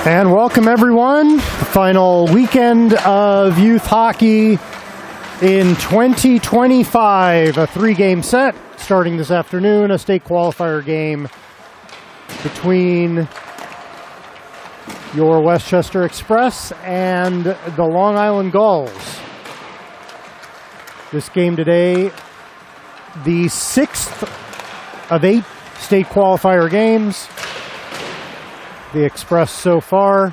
And welcome everyone, the final weekend of youth hockey in 2025, a 3-game set starting this afternoon, a state qualifier game between your Westchester Express and the Long Island Gulls. This game today, the 6th of 8 state qualifier games. The Express so far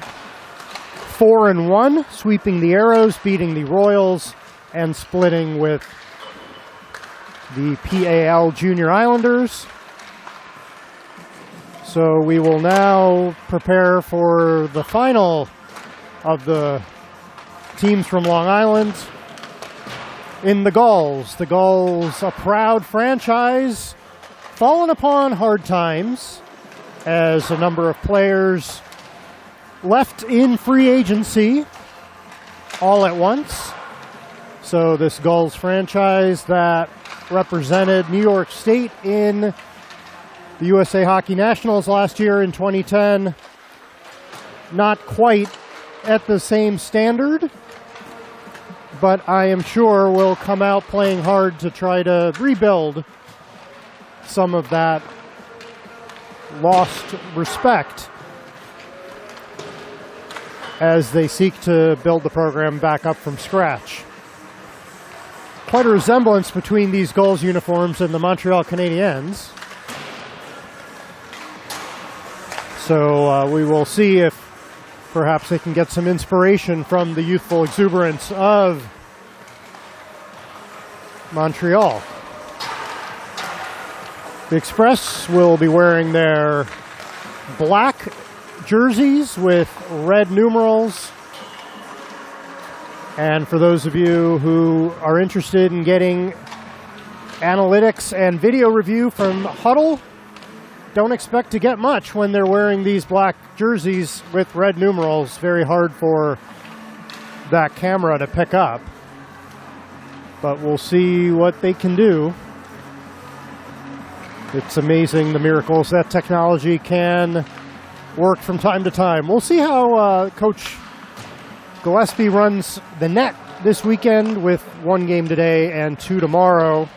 4-1, sweeping the Arrows, beating the Royals, and splitting with the PAL Junior Islanders. So we will now prepare for the final of the teams from Long Island in the Gulls. The Gulls, a proud franchise, fallen upon hard times as a number of players left in free agency all at once. So this Gulls franchise that represented New York State in the USA Hockey Nationals last year in 2010, not quite at the same standard, but I am sure will come out playing hard to try to rebuild some of that lost respect as they seek to build the program back up from scratch. Quite a resemblance between these Gulls uniforms and the Montreal Canadiens. So we will see if perhaps they can get some inspiration from the youthful exuberance of Montreal. The Express will be wearing their black jerseys with red numerals. And for those of you who are interested in getting analytics and video review from Huddle, don't expect to get much when they're wearing these black jerseys with red numerals. Very hard for that camera to pick up. But we'll see what they can do. It's amazing the miracles that technology can work from time to time. We'll see how Coach Gillespie runs the net this weekend with 1 game today and 2 tomorrow.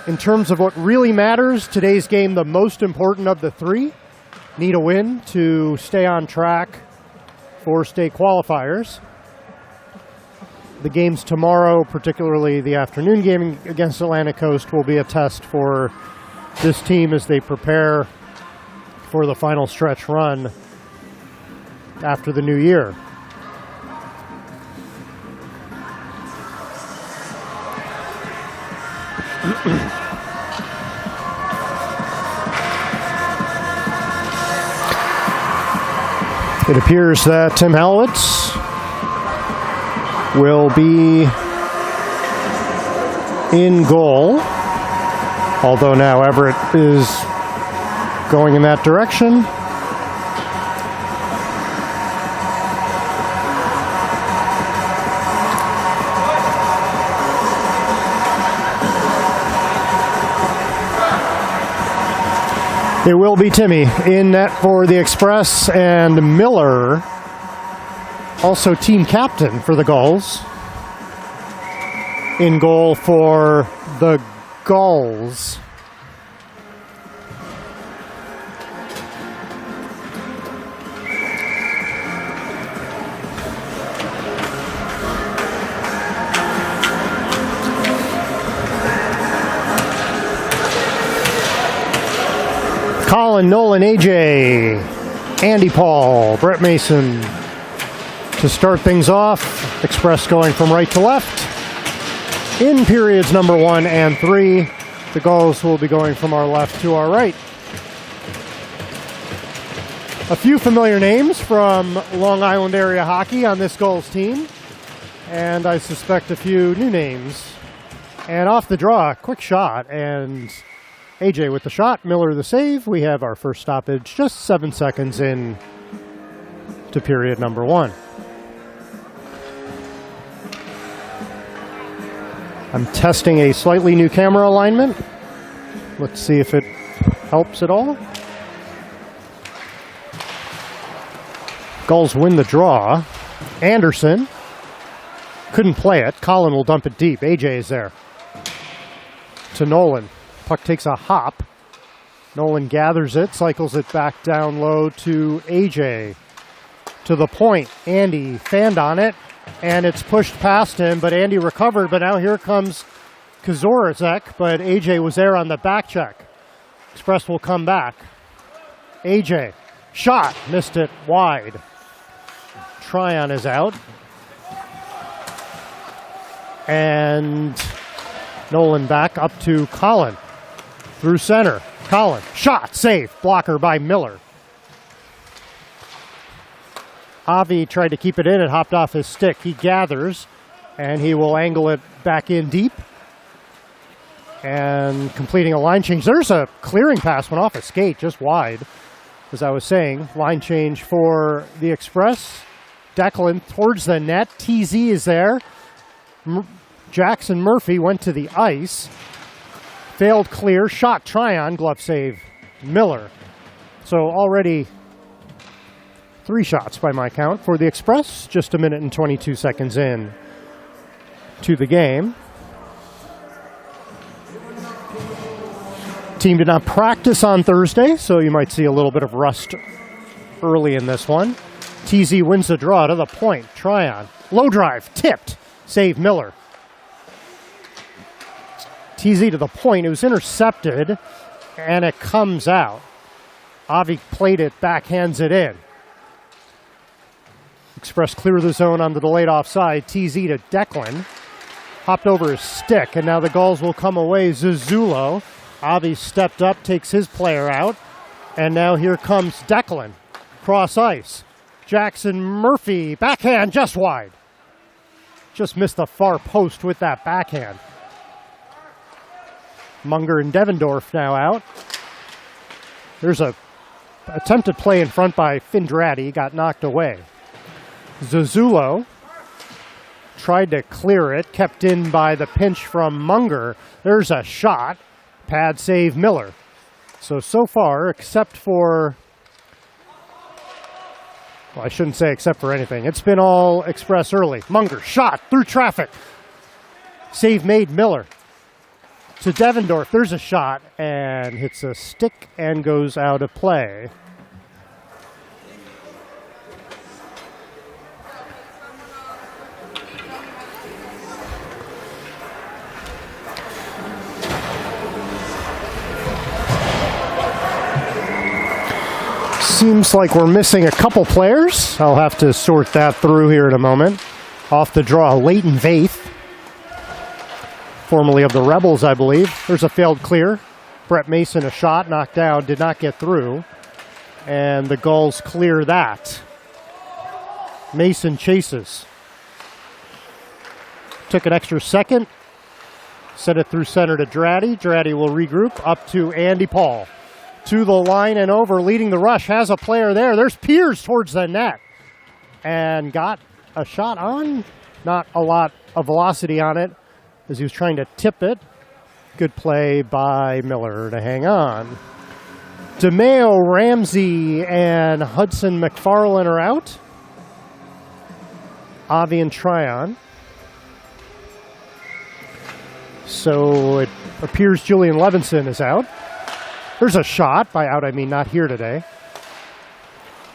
In terms of what really matters, today's game, the most important of the 3, need a win to stay on track for state qualifiers. The games tomorrow, particularly the afternoon game against Atlantic Coast, will be a test for this team as they prepare for the final stretch run after the new year. It appears that Tim Halowitz will be in goal, although now Everett is going in that direction. It will be Timmy in net for the Express, and Miller, also team captain for the Gulls, in goal for the Gulls. Colin, Nolan, AJ, Andy Paul, Brett Mason to start things off. Express going from right to left. In periods number 1 and 3, the Gulls will be going from our left to our right. A few familiar names from Long Island area hockey on this Gulls team, and I suspect a few new names. And off the draw, quick shot, and AJ with the shot, Miller the save. We have our first stoppage just 7 seconds in to period number 1. I'm testing a slightly new camera alignment. Let's see if it helps at all. Gulls win the draw. Anderson couldn't play it. Colin will dump it deep. AJ is there. To Nolan. Puck takes a hop. Nolan gathers it, cycles it back down low to AJ. To the point. Andy fanned on it, and it's pushed past him, but Andy recovered. But now here comes Kazorzek, but AJ was there on the back check. Express will come back. AJ, shot, missed it wide. Tryon is out. And Nolan back up to Colin. Through center. Colin. Shot. Save. Blocker by Miller. Avi tried to keep it in. It hopped off his stick. He gathers, and he will angle it back in deep. And completing a line change. There's a clearing pass. Went off a skate just wide. As I was saying, line change for the Express. Declan towards the net. TZ is there. Jackson Murphy went to the ice. Failed clear, shot Tryon, glove save Miller. So already 3 shots by my count for the Express, just 1 minute and 22 seconds in to the game. Team did not practice on Thursday, so you might see a little bit of rust early in this one. TZ wins the draw to the point. Tryon, low drive, tipped, save Miller. TZ to the point. It was intercepted, and it comes out. Avi played it, backhands it in. Express clear the zone on the delayed offside. TZ to Declan. Hopped over his stick, and now the Gulls will come away. Zazzulo. Avi stepped up, takes his player out, and now here comes Declan. Cross ice. Jackson Murphy, backhand just wide. Just missed the far post with that backhand. Munger and Devendorf now out. There's a attempted play in front by Findrati, got knocked away. Zazzulo tried to clear it, kept in by the pinch from Munger. There's a shot. Pad save Miller. So far, except for... Well, I shouldn't say except for anything. It's been all Express early. Munger, shot through traffic. Save made Miller. To Devendorf, there's a shot and hits a stick and goes out of play. Seems like we're missing a couple players. I'll have to sort that through here in a moment. Off the draw, Leighton Vaith, formerly of the Rebels, I believe. There's a failed clear. Brett Mason, a shot, knocked down, did not get through. And the Gulls clear that. Mason chases. Took an extra second. Sent it through center to Dratty. Dratty will regroup up to Andy Paul. To the line and over, leading the rush, has a player there. There's Piers towards the net. And got a shot on. Not a lot of velocity on it as he was trying to tip it. Good play by Miller to hang on. DeMeo, Ramsey, and Hudson McFarlane are out. Avi and Tryon. So it appears Julian Levinson is out. There's a shot. By out, I mean not here today.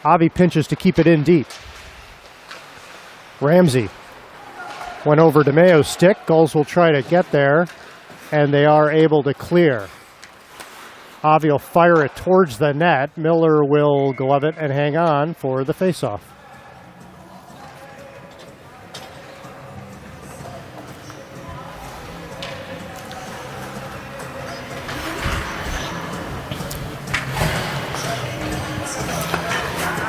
Avi pinches to keep it in deep. Ramsey went over DeMeo's stick. Gulls will try to get there, and they are able to clear. Avi will fire it towards the net. Miller will glove it and hang on for the faceoff.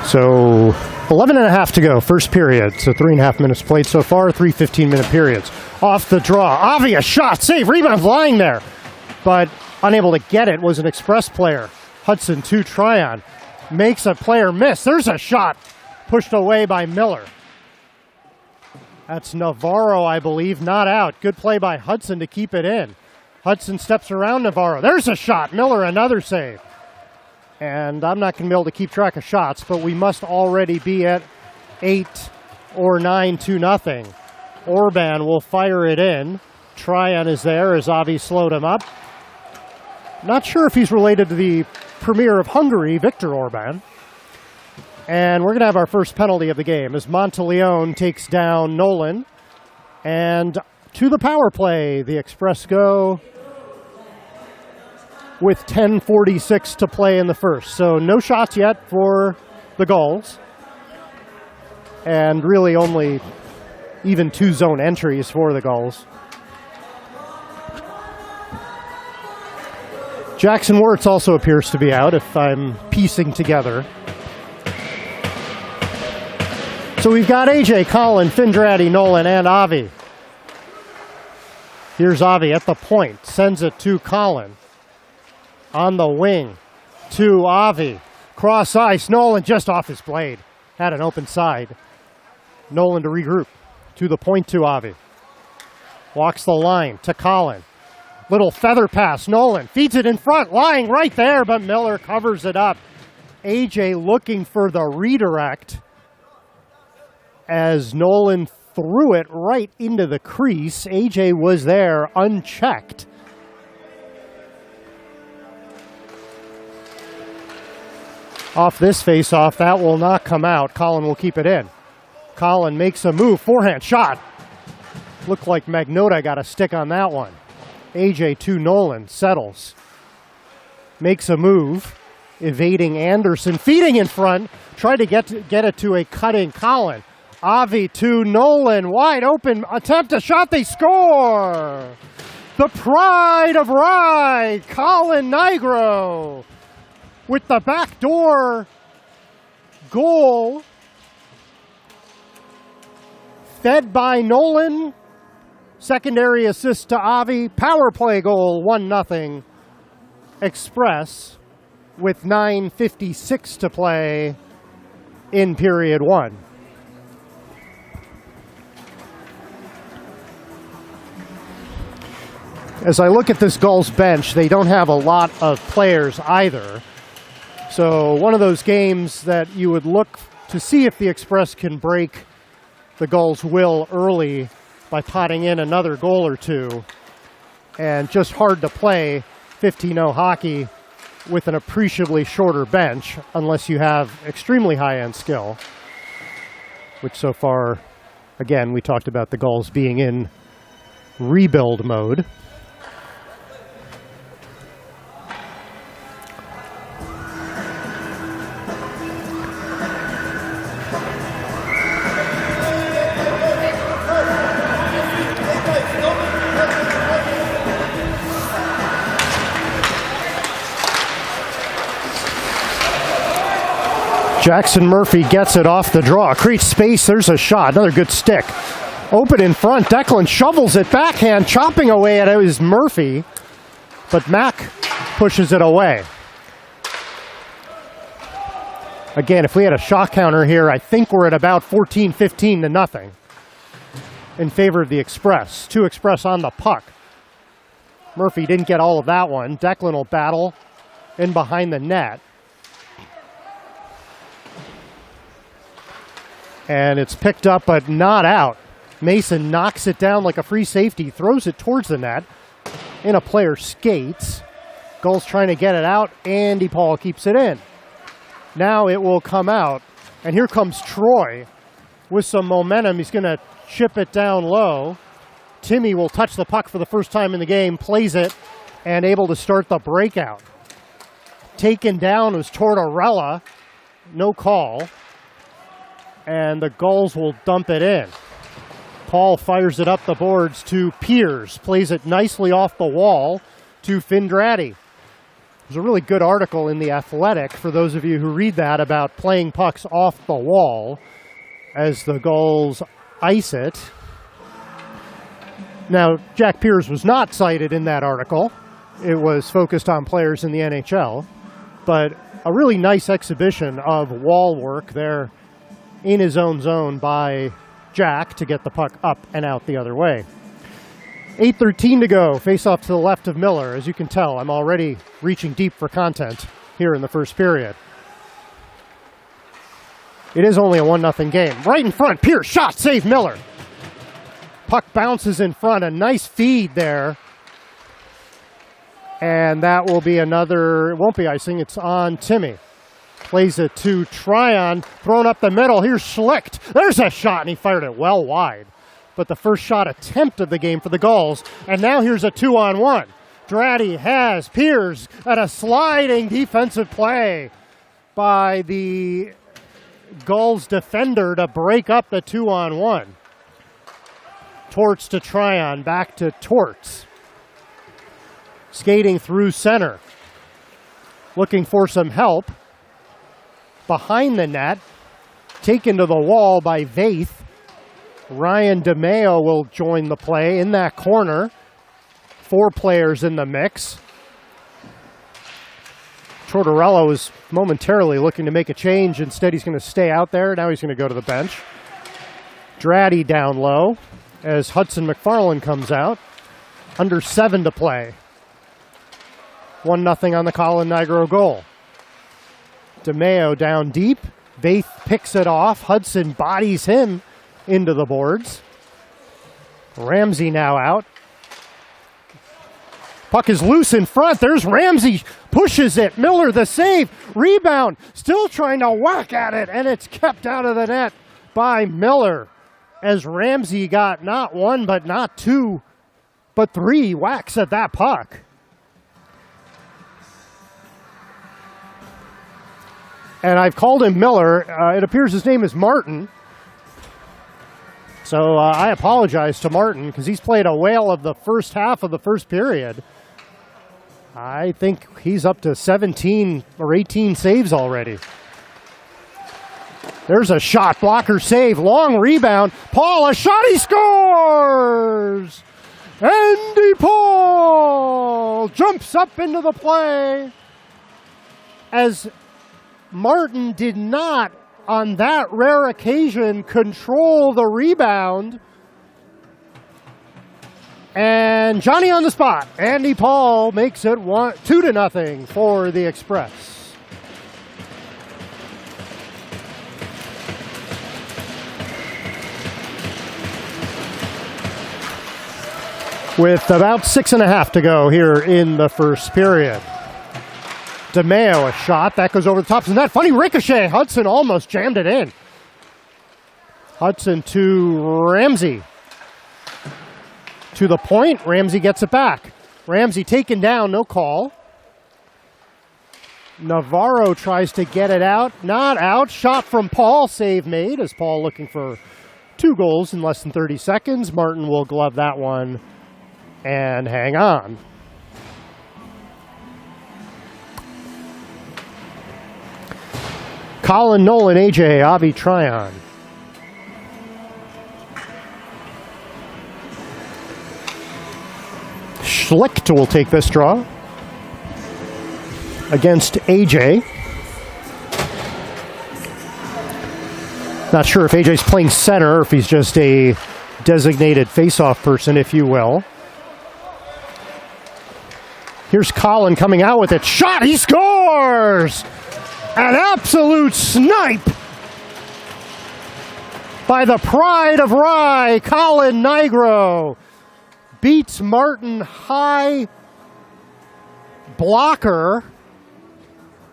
So 11 and a half to go, first period. So 3.5 minutes played so far, 3 15-minute periods. Off the draw, Avi, a shot, save, rebound lying there. But unable to get it was an Express player. Hudson to Tryon. Makes a player miss. There's a shot pushed away by Miller. That's Navarro, I believe, not out. Good play by Hudson to keep it in. Hudson steps around Navarro. There's a shot. Miller, another save. And I'm not going to be able to keep track of shots, but we must already be at 8 or 9 to nothing. Orban will fire it in. Tryon is there as Avi slowed him up. Not sure if he's related to the Premier of Hungary, Viktor Orban. And we're going to have our first penalty of the game as Monteleone takes down Nolan. And to the power play, the Express go with 10:46 to play in the first. So no shots yet for the Gulls. And really only even 2 zone entries for the Gulls. Jackson Wirtz also appears to be out, if I'm piecing together. So we've got AJ, Colin, Findrati, Nolan, and Avi. Here's Avi at the point. Sends it to Colin. On the wing to Avi. Cross ice. Nolan just off his blade. Had an open side. Nolan to regroup. To the point to Avi. Walks the line to Colin. Little feather pass. Nolan feeds it in front. Lying right there, but Miller covers it up. AJ looking for the redirect as Nolan threw it right into the crease. AJ was there unchecked. Off this face-off, that will not come out. Colin will keep it in. Colin makes a move. Forehand shot. Looked like Magnota got a stick on that one. AJ to Nolan. Settles. Makes a move. Evading Anderson. Feeding in front. Tried to get it to a cutting Colin. Avi to Nolan. Wide open. Attempt a shot. They score! The pride of Rye. Colin Nigro. With the backdoor goal, fed by Nolan. Secondary assist to Avi. Power play goal, 1-0. Express. with 9:56 to play in period one. As I look at this Gulls bench, they don't have a lot of players either. So one of those games that you would look to see if the Express can break the Gulls' will early by potting in another goal or two. And just hard to play 15-0 hockey with an appreciably shorter bench unless you have extremely high-end skill, which so far, again, we talked about the Gulls being in rebuild mode. Jackson Murphy gets it off the draw. Creates space. There's a shot. Another good stick. Open in front. Declan shovels it backhand. Chopping away at it is Murphy. But Mack pushes it away. Again, if we had a shot counter here, I think we're at about 14-15 to nothing in favor of the Express. 2 Express on the puck. Murphy didn't get all of that one. Declan will battle in behind the net. And it's picked up, but not out. Mason knocks it down like a free safety, throws it towards the net. In a player skates. Gulls trying to get it out. Andy Paul keeps it in. Now it will come out. And here comes Troy with some momentum. He's going to chip it down low. Timmy will touch the puck for the first time in the game, plays it, and able to start the breakout. Taken down was Tortorella. No call. And the Gulls will dump it in. Paul fires it up the boards to Piers, plays it nicely off the wall to Findrati. There's a really good article in The Athletic, for those of you who read that, about playing pucks off the wall as the Gulls ice it. Now, Jack Piers was not cited in that article. It was focused on players in the NHL. But a really nice exhibition of wall work there in his own zone by Jack to get the puck up and out the other way. 8:13 to go. Face off to the left of Miller. As you can tell, I'm already reaching deep for content here in the first period. It is only a 1-0 game. Right in front, Pierce, shot, save Miller. Puck bounces in front, a nice feed there. And that will be another, it won't be icing, it's on Timmy. Plays it to Tryon, thrown up the middle. Here's Schlicht. There's a shot, and he fired it well wide. But the first shot attempt of the game for the Gulls. And now here's a 2-on-1. Dratty has Piers at a sliding defensive play by the Gulls defender to break up the 2-on-1. Torts to Tryon, back to Torts. Skating through center. Looking for some help. Behind the net, taken to the wall by Vaith. Ryan DeMeo will join the play in that corner. 4 players in the mix. Tortorella was momentarily looking to make a change. Instead, he's going to stay out there. Now he's going to go to the bench. Dratty down low as Hudson McFarland comes out. Under 7 to play. 1-0 on the Colin Nigro goal. DeMeo down deep. Vaith picks it off. Hudson bodies him into the boards. Ramsey now out. Puck is loose in front. There's Ramsey. Pushes it. Miller the save. Rebound. Still trying to whack at it. And it's kept out of the net by Miller. As Ramsey got not 1, but not 2, but 3 whacks at that puck. And I've called him Miller. It appears his name is Martin. So I apologize to Martin because he's played a whale of the first half of the first period. I think he's up to 17 or 18 saves already. There's a shot, blocker save, long rebound. Paul, a shot, he scores! Andy Paul jumps up into the play. as Martin did not, on that rare occasion, control the rebound. And Johnny on the spot. Andy Paul makes it 2-0 for the Express. With about 6.5 to go here in the first period. DeMeo, a shot. That goes over the top of the net. Funny ricochet. Hudson almost jammed it in. Hudson to Ramsey. To the point. Ramsey gets it back. Ramsey taken down. No call. Navarro tries to get it out. Not out. Shot from Paul. Save made as Paul looking for 2 goals in less than 30 seconds. Martin will glove that one and hang on. Colin Nolan, AJ, Avi Tryon. Schlicht will take this draw against AJ. Not sure if AJ's playing center or if he's just a designated face-off person, if you will. Here's Colin coming out with it. Shot! He scores! An absolute snipe by the pride of Rye, Colin Nigro. Beats Martin high blocker.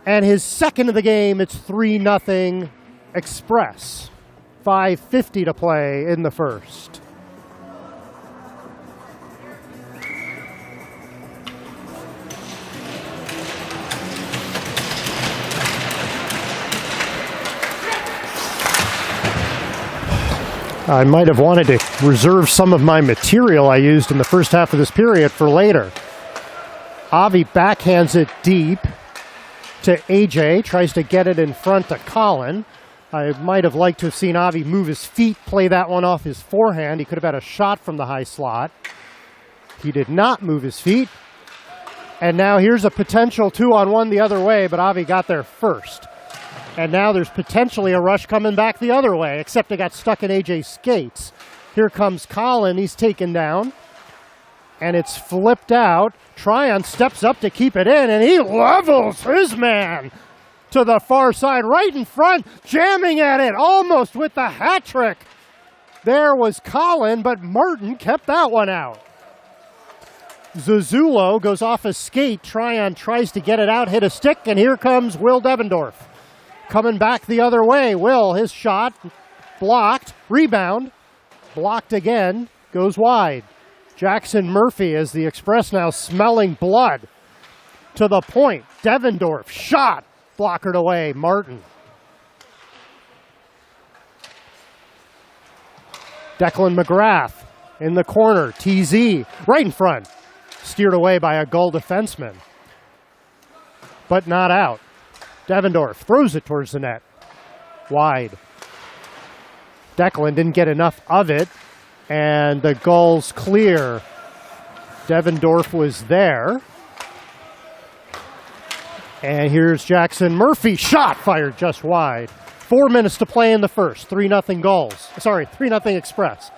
And his second of the game, it's 3-0 Express. 5:50 to play in the first. I might have wanted to reserve some of my material I used in the first half of this period for later. Avi backhands it deep to AJ, tries to get it in front to Colin. I might have liked to have seen Avi move his feet, play that one off his forehand. He could have had a shot from the high slot. He did not move his feet. And now here's a potential 2-on-1 the other way, but Avi got there first. And now there's potentially a rush coming back the other way, except it got stuck in AJ's skates. Here comes Colin. He's taken down. And it's flipped out. Tryon steps up to keep it in, and he levels his man to the far side, right in front, jamming at it, almost with the hat trick. There was Colin, but Martin kept that one out. Zazzulo goes off a skate. Tryon tries to get it out, hit a stick, and here comes Will Devendorf. Coming back the other way. Will, his shot, blocked, rebound, blocked again, goes wide. Jackson Murphy as the Express now smelling blood. To the point, Devendorf, shot, blockered away, Martin. Declan McGrath in the corner, TZ, right in front. Steered away by a Gull defenseman, but not out. Devendorf throws it towards the net. Wide. Declan didn't get enough of it, and the Gulls clear. Devendorf was there. And here's Jackson Murphy. Shot fired just wide. 4 minutes to play in the first. 3-0 Gulls. Sorry, 3-0 Express.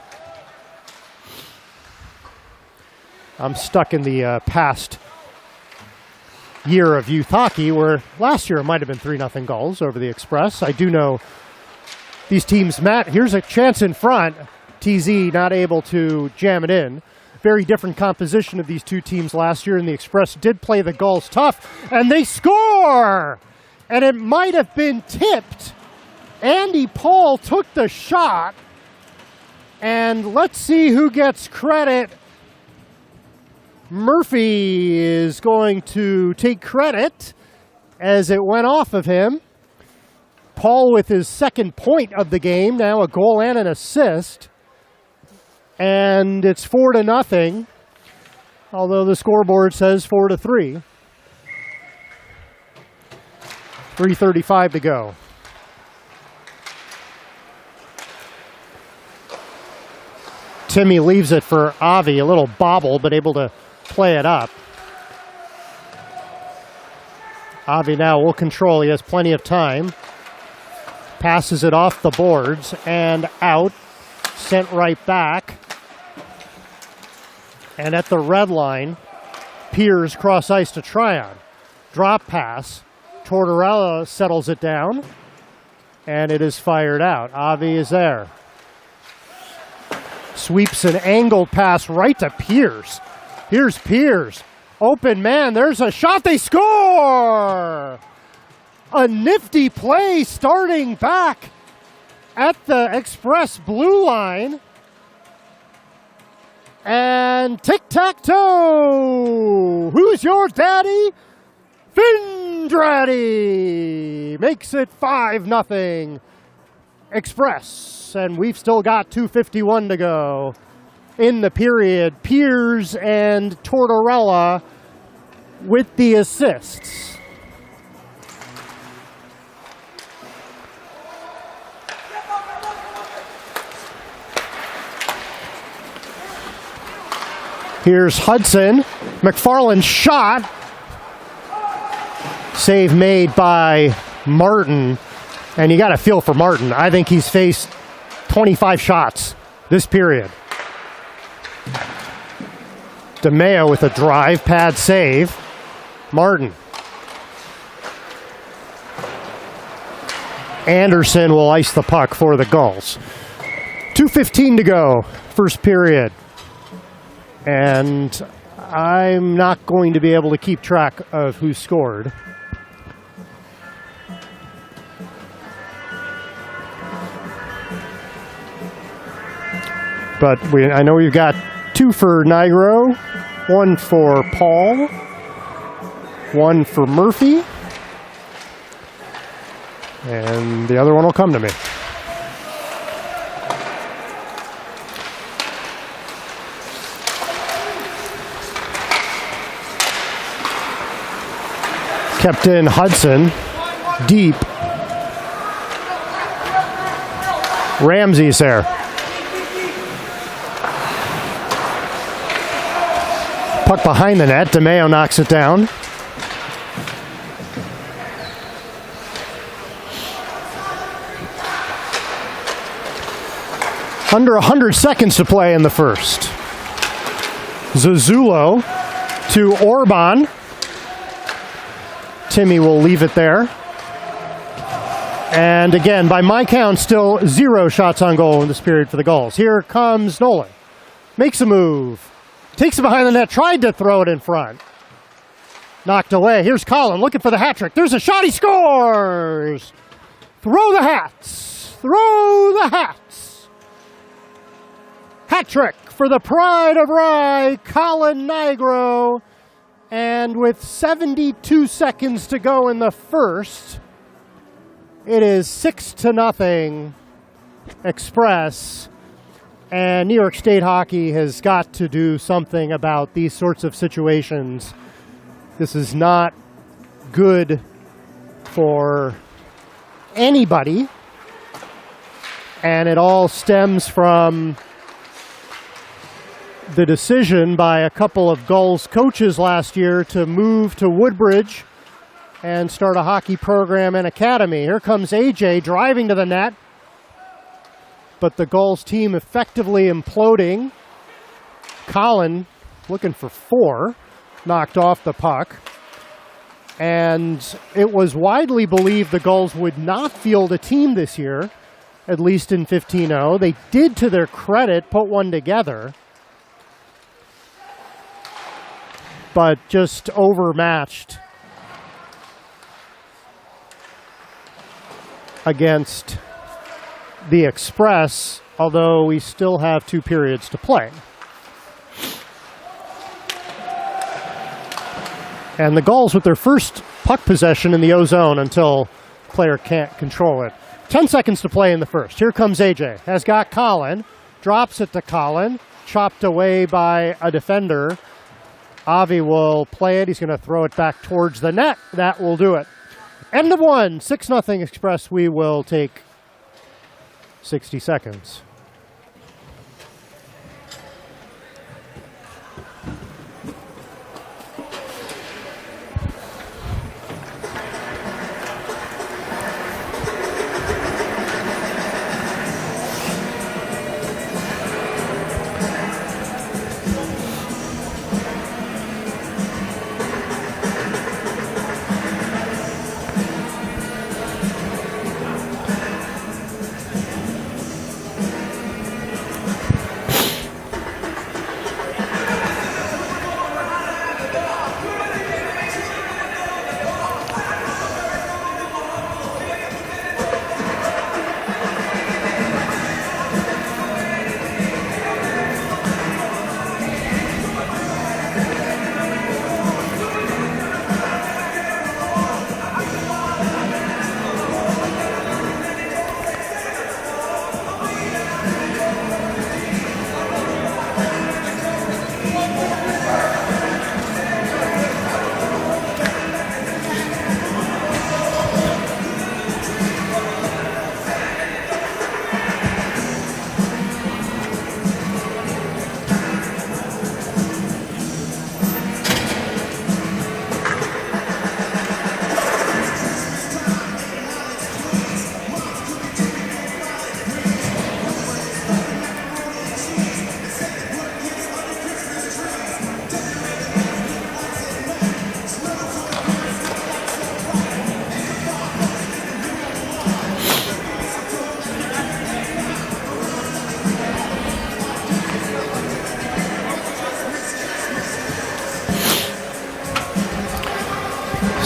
I'm stuck in the past year of youth hockey, where last year it might have been 3-0 Gulls over the Express. I do know these teams met. Here's a chance in front. TZ not able to jam it in. Very different composition of these two teams last year, and the Express did play the Gulls tough, and they score! And it might have been tipped. Andy Paul took the shot, and let's see who gets credit. Murphy is going to take credit as it went off of him. Paul with his second point of the game, now a goal and an assist. And it's 4-0, although the scoreboard says 4-3. 3:35 to go. Timmy leaves it for Avi, a little bobble, but able to play it up. Avi now will control. He has plenty of time. Passes it off the boards and out. Sent right back. And at the red line, Piers cross ice to Tryon. Drop pass. Tortorella settles it down. And it is fired out. Avi is there. Sweeps an angled pass right to Piers. Here's Piers. Open man. There's a shot. They score! A nifty play starting back at the Express blue line. And tic-tac-toe. Who's your daddy? Findraddy makes it 5-0 Express. And we've still got 2:51 to go in the period. Piers and Tortorella with the assists. Here's Hudson. McFarland's shot. Save made by Martin. And you got to feel for Martin. I think he's faced 25 shots this period. DeMeo with a drive pad save. Martin. Anderson will ice the puck for the Gulls. 2:15 to go, first period. And I'm not going to be able to keep track of who scored. But I know we've got 2 for Nigro, 1 for Paul, 1 for Murphy, and the other one will come to me. Kept in Hudson, deep. Ramsey's there. Puck behind the net. DeMeo knocks it down. Under 100 seconds to play in the first. Zazzulo to Orban. Timmy will leave it there. And again, by my count, still 0 shots on goal in this period for the Gulls. Here comes Nolan. Makes a move. Takes it behind the net. Tried to throw it in front. Knocked away. Here's Colin looking for the hat trick. There's a shot. He scores! Throw the hats. Throw the hats. Hat trick for the pride of Rye, Colin Nigro. And with 72 seconds to go in the first, it is 6-0 Express. And New York State hockey has got to do something about these sorts of situations. This is not good for anybody. And it all stems from the decision by a couple of Gulls coaches last year to move to Woodbridge and start a hockey program and academy. Here comes AJ driving to the net, but the Gulls team effectively imploding. Colin looking for 4, knocked off the puck. And it was widely believed the Gulls would not field a team this year, at least in 15-0. They did, to their credit, put one together, but just overmatched against the Express, although we still have 2 periods to play. And the Gulls with their first puck possession in the O-zone until player can't control it. 10 seconds to play in the first. Here comes AJ. Has got Colin. Drops it to Colin. Chopped away by a defender. Avi will play it. He's going to throw it back towards the net. That will do it. End of 1. 6-0 Express. We will take 60 seconds.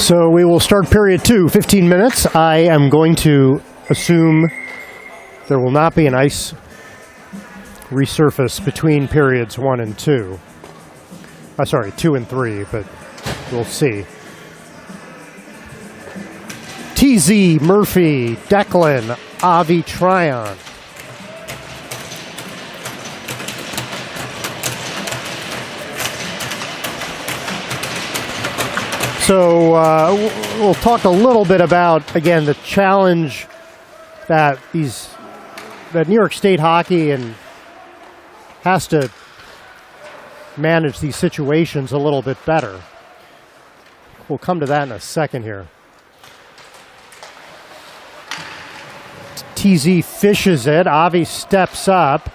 So we will start period 2, 15 minutes. I am going to assume there will not be an ice resurface between periods 1 and 2. Sorry, 2 and 3, but we'll see. TZ, Murphy, Declan, Avi, Tryon. So we'll talk a little bit about, again, the challenge that New York State hockey has to manage these situations a little bit better. We'll come to that in a second here. TZ fishes it. Avi steps up.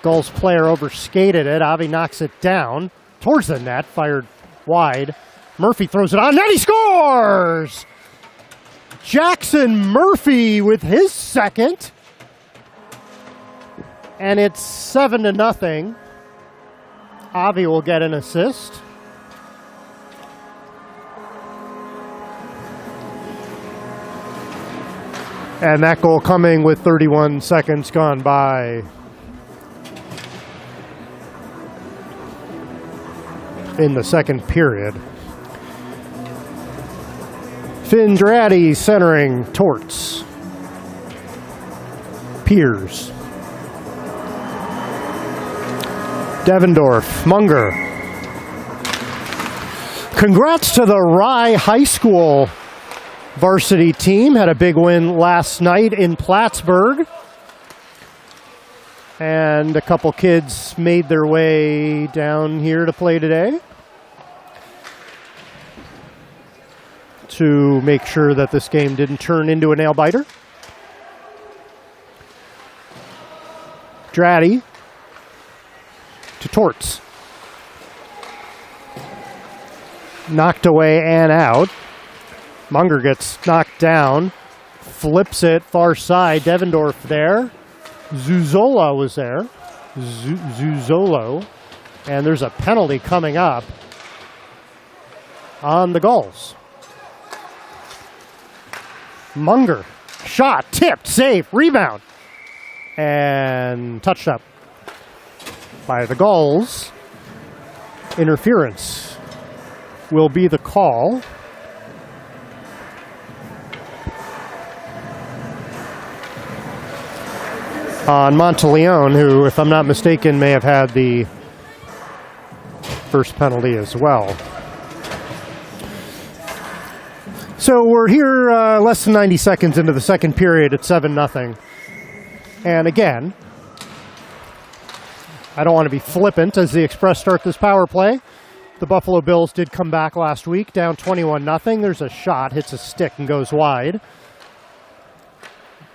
Gulls player overskated it. Avi knocks it down towards the net, fired wide. Murphy throws it on net. He scores! Jackson Murphy with his second. And it's 7-0. Avi will get an assist. And that goal coming with 31 seconds gone by. In the second period. Findrati centering Torts. Piers. Devendorf. Munger. Congrats to the Rye High School varsity team. Had a big win last night in Plattsburgh. And a couple kids made their way down here to play today, to make sure that this game didn't turn into a nail-biter. Dratty to Torts. Knocked away and out. Munger gets knocked down. Flips it far side. Devendorf there. Zuzola was there. Zuzolo. And there's a penalty coming up on the Gulls. Munger, shot, tipped, save, rebound, and touched up by the Gulls. Interference will be the call. On Monteleone, who, if I'm not mistaken, may have had the first penalty as well. So we're here less than 90 seconds into the second period at 7-0. And again, I don't want to be flippant as the Express start this power play. The Buffalo Bills did come back last week, down 21-0. There's a shot, hits a stick and goes wide.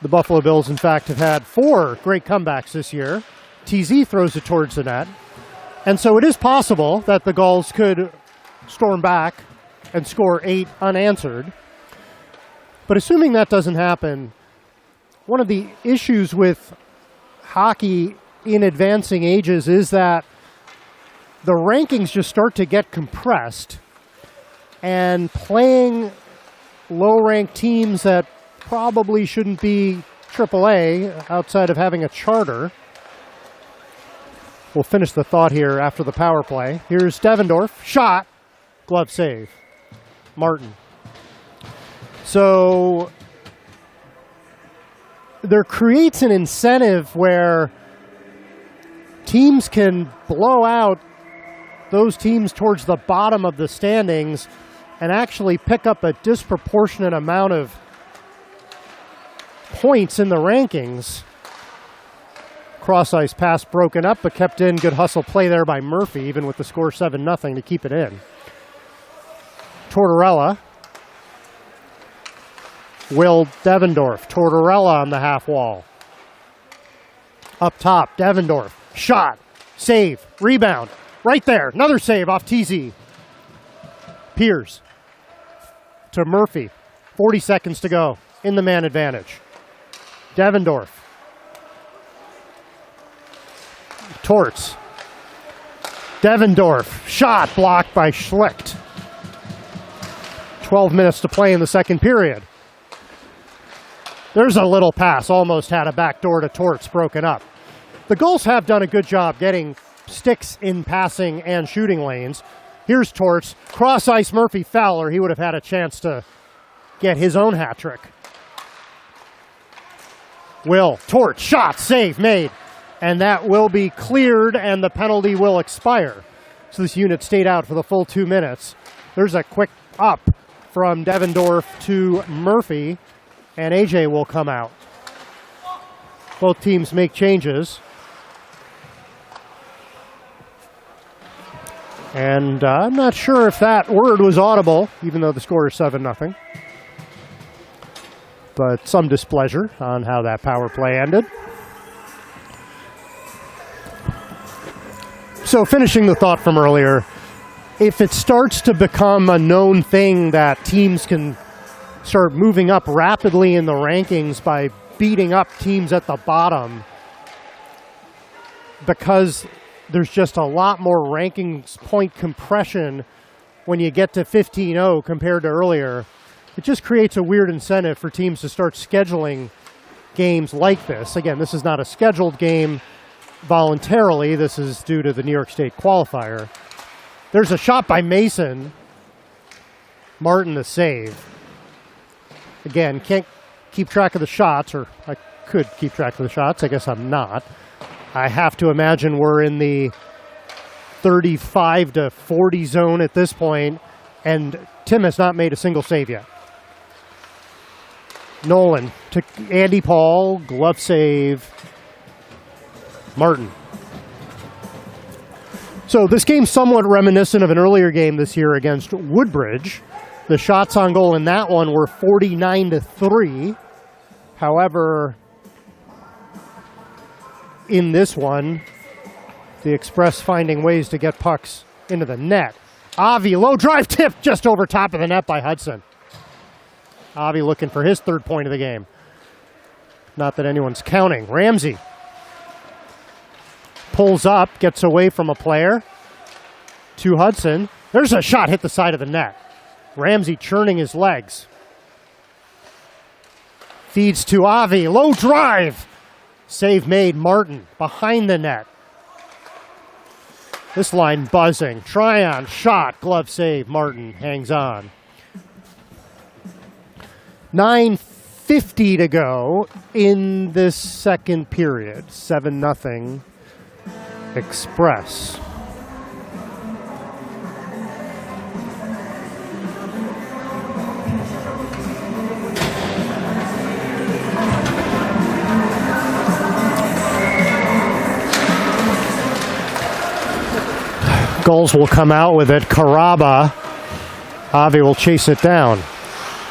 The Buffalo Bills, in fact, have had 4 great comebacks this year. TZ throws it towards the net. And so it is possible that the Gulls could storm back and score 8 unanswered. But assuming that doesn't happen, one of the issues with hockey in advancing ages is that the rankings just start to get compressed, and playing low-ranked teams that probably shouldn't be AAA outside of having a charter. We'll finish the thought here after the power play. Here's Devendorf, shot, glove save. Martin. So there creates an incentive where teams can blow out those teams towards the bottom of the standings and actually pick up a disproportionate amount of points in the rankings. Cross-ice pass broken up, but kept in. Good hustle play there by Murphy, even with the score 7-0 to keep it in. Tortorella. Will Devendorf. Tortorella on the half wall. Up top, Devendorf. Shot. Save. Rebound. Right there. Another save off TZ. Piers. To Murphy. 40 seconds to go. In the man advantage. Devendorf. Torts. Devendorf. Shot blocked by Schlicht. 12 minutes to play in the second period. There's a little pass, almost had a backdoor to Torts, broken up. The Gulls have done a good job getting sticks in passing and shooting lanes. Here's Torts, cross-ice Murphy Fowler. He would have had a chance to get his own hat trick. Torts, shot, save, made. And that will be cleared, and the penalty will expire. So this unit stayed out for the full 2 minutes. There's a quick up from Devendorf to Murphy, and AJ will come out. Both teams make changes. And I'm not sure if that word was audible, even though the score is 7-0. But some displeasure on how that power play ended. So finishing the thought from earlier, if it starts to become a known thing that teams can start moving up rapidly in the rankings by beating up teams at the bottom, because there's just a lot more rankings point compression when you get to 15-0 compared to earlier, it just creates a weird incentive for teams to start scheduling games like this. Again, this is not a scheduled game voluntarily. This is due to the New York State qualifier. There's a shot by Mason. Martin the save. Again, can't keep track of the shots, or I could keep track of the shots. I guess I'm not. I have to imagine we're in the 35 to 40 zone at this point, and Tim has not made a single save yet. Nolan to Andy Paul, glove save. Martin. So this game's somewhat reminiscent of an earlier game this year against Woodbridge. The shots on goal in that one were 49-3. However, in this one, the Express finding ways to get pucks into the net. Avi, low drive tip just over top of the net by Hudson. Avi looking for his third point of the game. Not that anyone's counting. Ramsey pulls up, gets away from a player to Hudson. There's a shot, hit the side of the net. Ramsey churning his legs. Feeds to Avi, low drive. Save made, Martin behind the net. This line buzzing. Tryon, shot, glove save, Martin hangs on. 9:50 to go in this second period. 7-0 Express. Gulls will come out with it. Caraba. Avi will chase it down.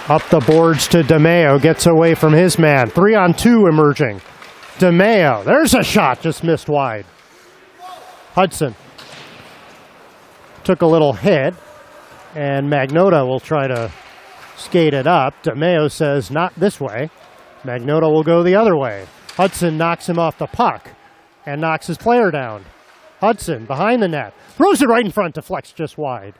Up the boards to DeMeo. Gets away from his man. 3-on-2 emerging. DeMeo. There's a shot. Just missed wide. Hudson. Took a little hit. And Magnota will try to skate it up. DeMeo says, not this way. Magnota will go the other way. Hudson knocks him off the puck. And knocks his player down. Hudson behind the net. Throws it right in front, deflects just wide.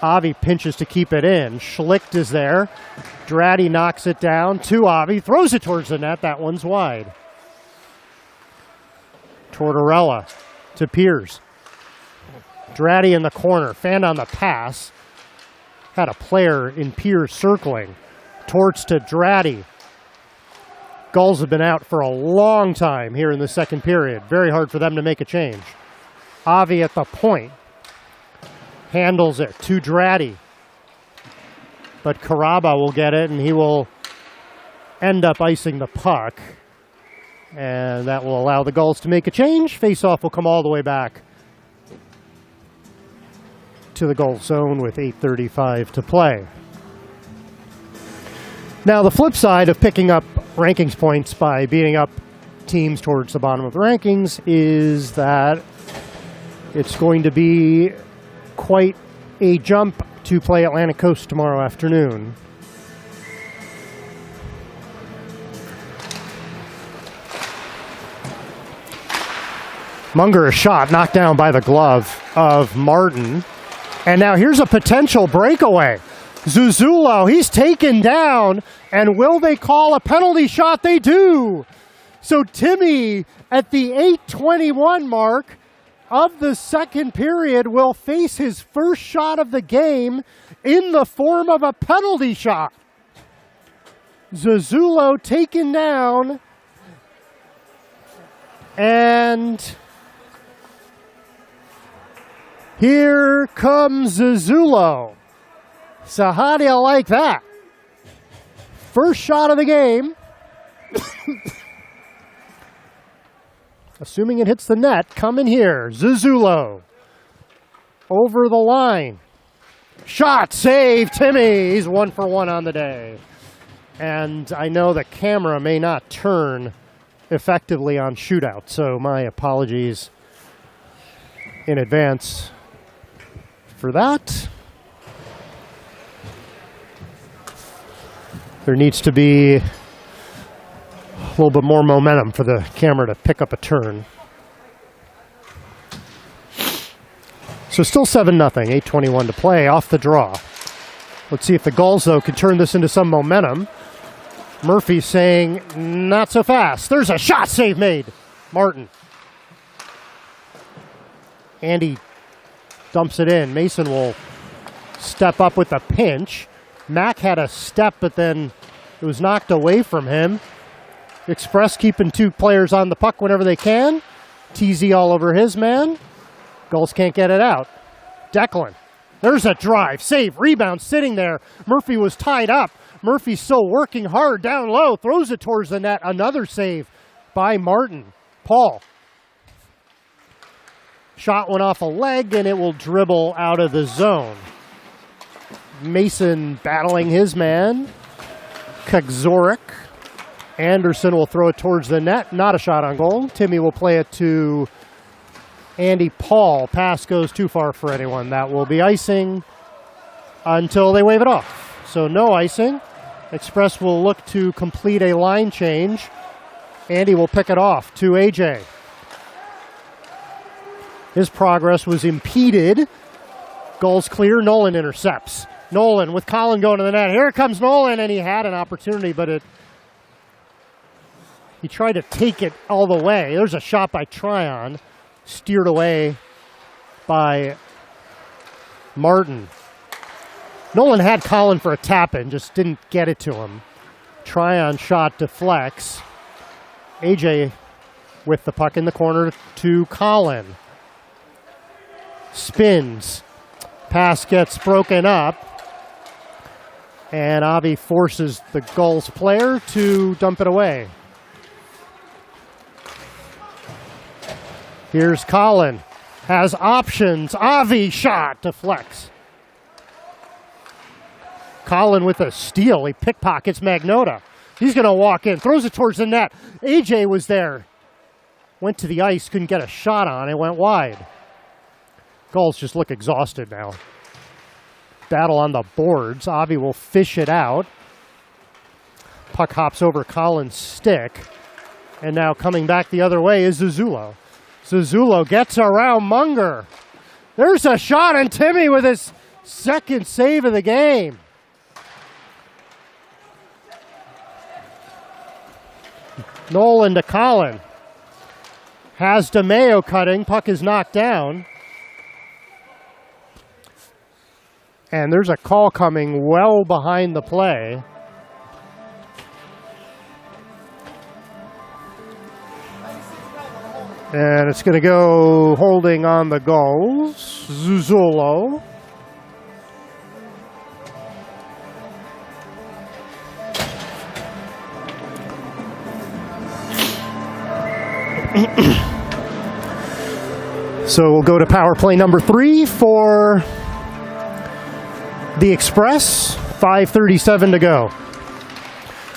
Avi pinches to keep it in. Schlicht is there. Dratty knocks it down to Avi. Throws it towards the net. That one's wide. Tortorella to Piers. Dratty in the corner. Fanned on the pass. Had a player in Piers circling. Torts to Dratty. Gulls have been out for a long time here in the second period. Very hard for them to make a change. Avi at the point. Handles it to Dratty. But Caraba will get it, and he will end up icing the puck. And that will allow the Gulls to make a change. Face-off will come all the way back to the Gull zone with 8:35 to play. Now, the flip side of picking up rankings points by beating up teams towards the bottom of the rankings is that it's going to be quite a jump to play Atlantic Coast tomorrow afternoon. Munger, a shot knocked down by the glove of Martin, And now here's a potential breakaway. Zuzzulo, he's taken down, and will they call a penalty shot? They do. So Timmy, at the 8:21 mark of the second period, will face his first shot of the game in the form of a penalty shot. Zuzzulo taken down, and here comes Zuzzulo. So how do you like that? First shot of the game. Assuming it hits the net, coming here. Zuzzulo. Over the line. Shot, save, Timmy. He's 1 for 1 on the day. And I know the camera may not turn effectively on shootout, so my apologies in advance for that. There needs to be a little bit more momentum for the camera to pick up a turn. So still 7-0, 8:21 to play, off the draw. Let's see if the Gulls, though, can turn this into some momentum. Murphy saying, not so fast. There's a shot, save made. Martin. Andy dumps it in. Mason will step up with a pinch. Mack had a step, but then it was knocked away from him. Express keeping 2 players on the puck whenever they can. TZ all over his man. Gulls can't get it out. Declan. There's a drive. Save. Rebound sitting there. Murphy was tied up. Murphy's still working hard down low. Throws it towards the net. Another save by Martin. Paul. Shot went off a leg, and it will dribble out of the zone. Mason battling his man. Kagzorik. Anderson will throw it towards the net. Not a shot on goal. Timmy will play it to Andy Paul. Pass goes too far for anyone. That will be icing until they wave it off. So no icing. Express will look to complete a line change. Andy will pick it off to AJ. His progress was impeded. Gulls clear. Nolan intercepts. Nolan with Colin going to the net. Here comes Nolan, and he had an opportunity, but he tried to take it all the way. There's a shot by Tryon, steered away by Martin. Nolan had Colin for a tap-in, just didn't get it to him. Tryon shot deflects. AJ with the puck in the corner to Colin. Spins. Pass gets broken up. And Avi forces the Gulls player to dump it away. Here's Colin. Has options. Avi shot. Deflects. Colin with a steal. He pickpockets Magnota. He's going to walk in. Throws it towards the net. AJ was there. Went to the ice. Couldn't get a shot on. It went wide. Gulls just look exhausted now. Battle on the boards. Avi will fish it out. Puck hops over Colin's stick. And now coming back the other way is Zuzzulo. Zuzzulo gets around Munger. There's a shot, and Timmy with his second save of the game. Nolan to Colin. Has DeMeo cutting. Puck is knocked down. And there's a call coming well behind the play. And it's going to go holding on the Gulls. Zuzzulo. So we'll go to power play number 3 for the Express. 5:37 to go.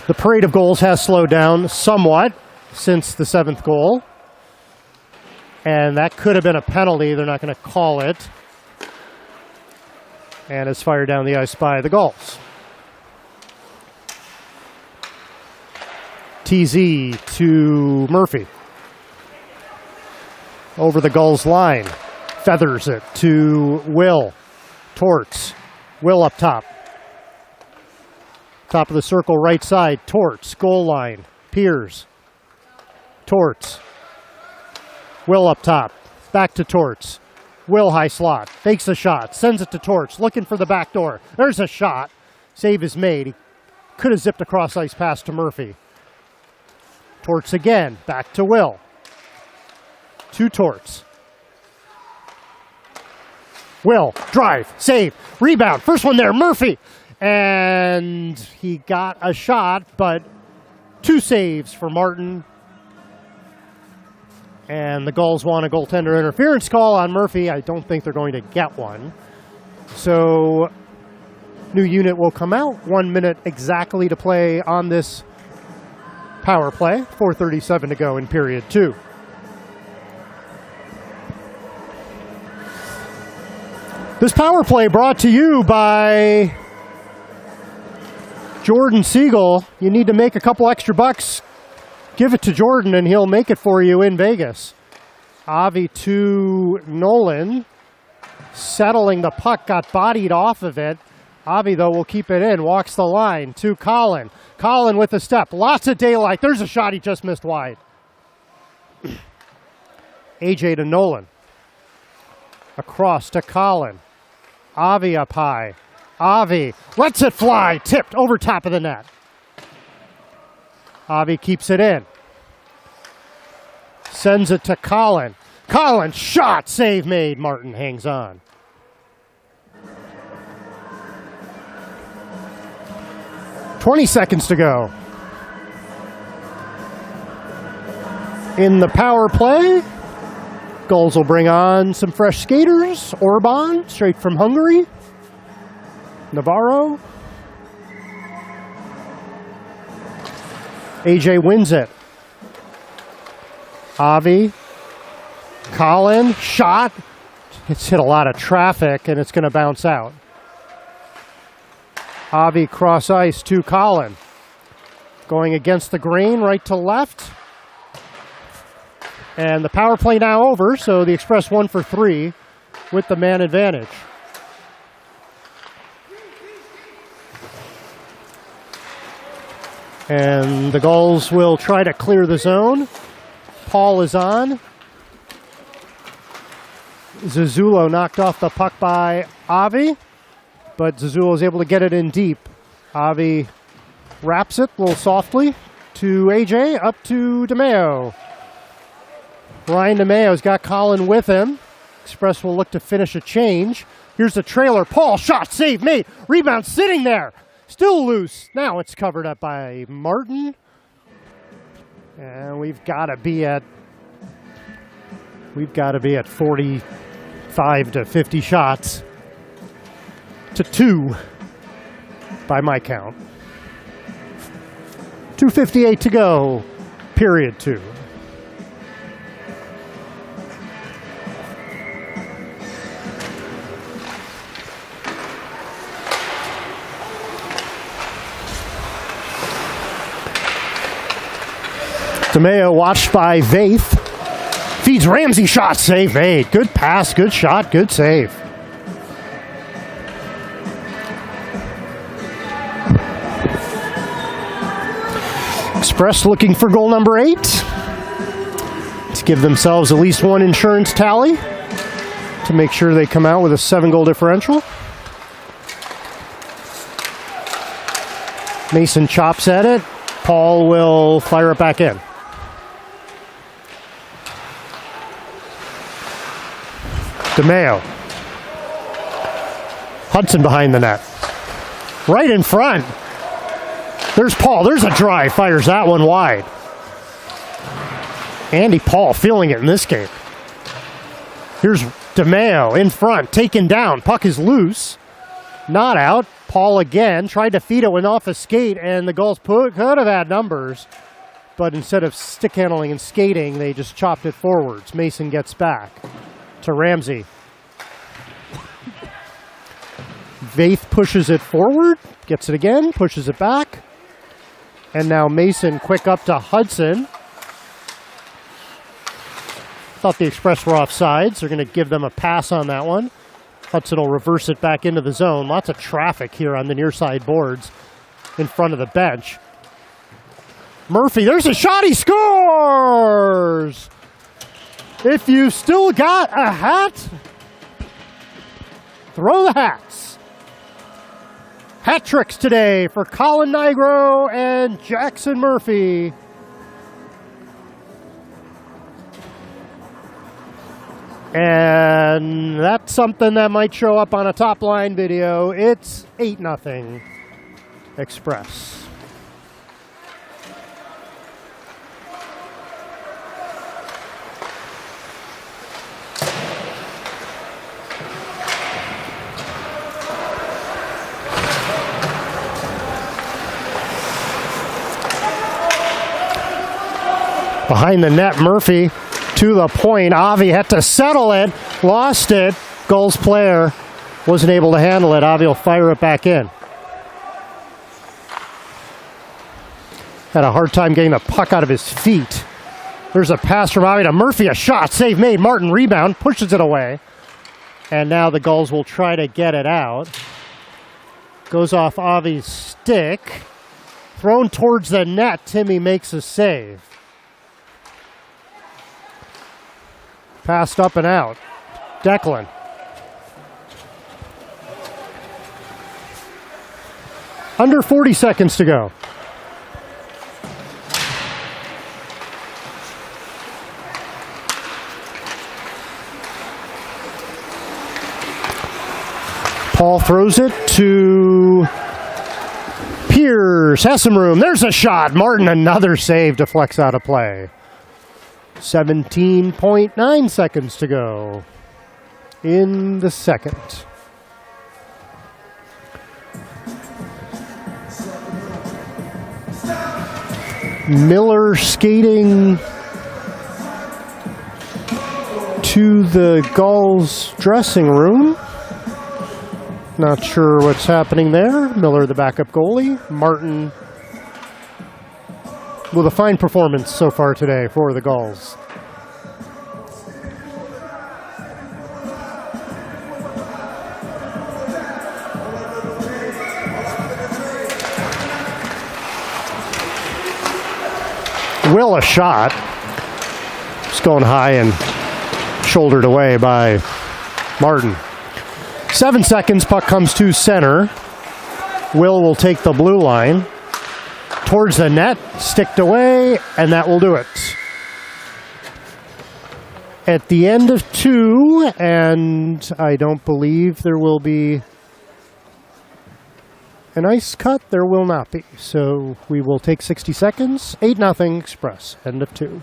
The parade of goals has slowed down somewhat since the 7th goal. And that could have been a penalty. They're not going to call it. And it's fired down the ice by the Gulls. TZ to Murphy. Over the Gulls line. Feathers it to Will. Torts. Will up top. Top of the circle, right side. Torts. Goal line. Piers. Torts. Will up top. Back to Torts. Will high slot. Fakes a shot. Sends it to Torts. Looking for the back door. There's a shot. Save is made. He could have zipped a cross ice pass to Murphy. Torts again. Back to Will. To Torts. Will. Drive. Save. Rebound. First one there. Murphy. And he got a shot, but 2 saves for Martin. And the Gulls want a goaltender interference call on Murphy. I don't think they're going to get one. So, new unit will come out. 1 minute exactly to play on this power play. 4:37 to go in period 2. This power play brought to you by Jordan Siegel. You need to make a couple extra bucks. Give it to Jordan and he'll make it for you in Vegas. Avi to Nolan. Settling the puck, got bodied off of it. Avi, though, will keep it in. Walks the line to Colin. Colin with a step. Lots of daylight. There's a shot he just missed wide. AJ to Nolan. Across to Colin. Avi up high. Avi lets it fly. Tipped over top of the net. Avi keeps it in. Sends it to Colin. Colin, shot, save made. Martin hangs on. "20 seconds to go. In the power play, Gulls will bring on some fresh skaters. Orban, straight from Hungary. Navarro. AJ wins it. Avi. Colin. Shot. It's hit a lot of traffic and it's going to bounce out. Avi cross ice to Colin. Going against the grain, right to left. And the power play now over, so the Express 1 for 3 with the man advantage. And the Gulls will try to clear the zone. Paul is on. Zazzulo knocked off the puck by Avi, but Zazzulo is able to get it in deep. Avi wraps it a little softly to AJ, up to DeMeo. Ryan DeMeo's got Colin with him. Express will look to finish a change. Here's the trailer. Paul, shot, save, made. Rebound sitting there. Still loose. Now it's covered up by Martin. And we've got to be at 45 to 50 shots to 2 by my count. 2:58 to go, period 2. DeMeo watched by Vaith. Feeds Ramsey, shot, save made. Good pass, good shot, good save. Express looking for goal number 8 to give themselves at least one insurance tally to make sure they come out with a 7-goal differential. Mason chops at it. Paul will fire it back in. DeMeo. Hudson behind the net. Right in front. There's Paul. There's a drive. Fires that one wide. Andy Paul feeling it in this game. Here's DeMeo in front. Taken down. Puck is loose. Not out. Paul again. Tried to feed it went off a skate, and the Gulls could have had numbers. But instead of stick handling and skating, they just chopped it forwards. Mason gets back to Ramsey. Vaith pushes it forward, gets it again, pushes it back. And now Mason quick up to Hudson. Thought the Express were offsides. They're going to give them a pass on that one. Hudson will reverse it back into the zone. Lots of traffic here on the near side boards in front of the bench. Murphy, there's a shot, he scores! If you've still got a hat, throw the hats. Hat tricks today for Colin Nigro and Jackson Murphy. And that's something that might show up on a top line video. It's 8-0 Express. Behind the net, Murphy to the point. Avi had to settle it, lost it. Gulls player wasn't able to handle it. Avi will fire it back in. Had a hard time getting the puck out of his feet. There's a pass from Avi to Murphy, a shot, save made. Martin rebound, pushes it away. And now the Gulls will try to get it out. Goes off Avi's stick. Thrown towards the net, Timmy makes a save. Passed up and out. Declan. Under 40 seconds to go. Paul throws it to Pierce. Has some room. There's a shot. Martin, another save, deflects out of play. 17.9 seconds to go in the second. Miller skating to the Gulls dressing room. Not sure what's happening there. Miller, the backup goalie. Martin with a fine performance so far today for the Gulls. Will a shot. Just going high and shouldered away by Martin. 7 seconds, puck comes to center. Will take the blue line. Towards the net, sticked away, and that will do it. At the end of 2, and I don't believe there will be an ice cut. There will not be. So we will take 60 seconds. 8-0 Express. End of 2.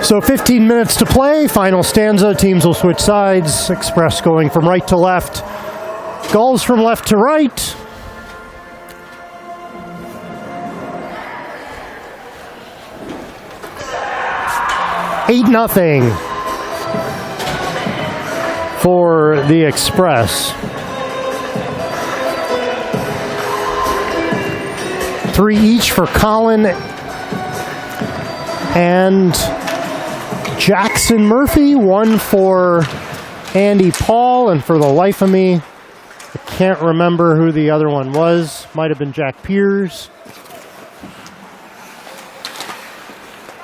So 15 minutes to play, final stanza, teams will switch sides. Express going from right to left, Gulls from left to right. 8-0 for the Express. 3 each for Colin and Jackson Murphy. 1 for Andy Paul, and for the life of me, I can't remember who the other one was. Might have been Jack Piers.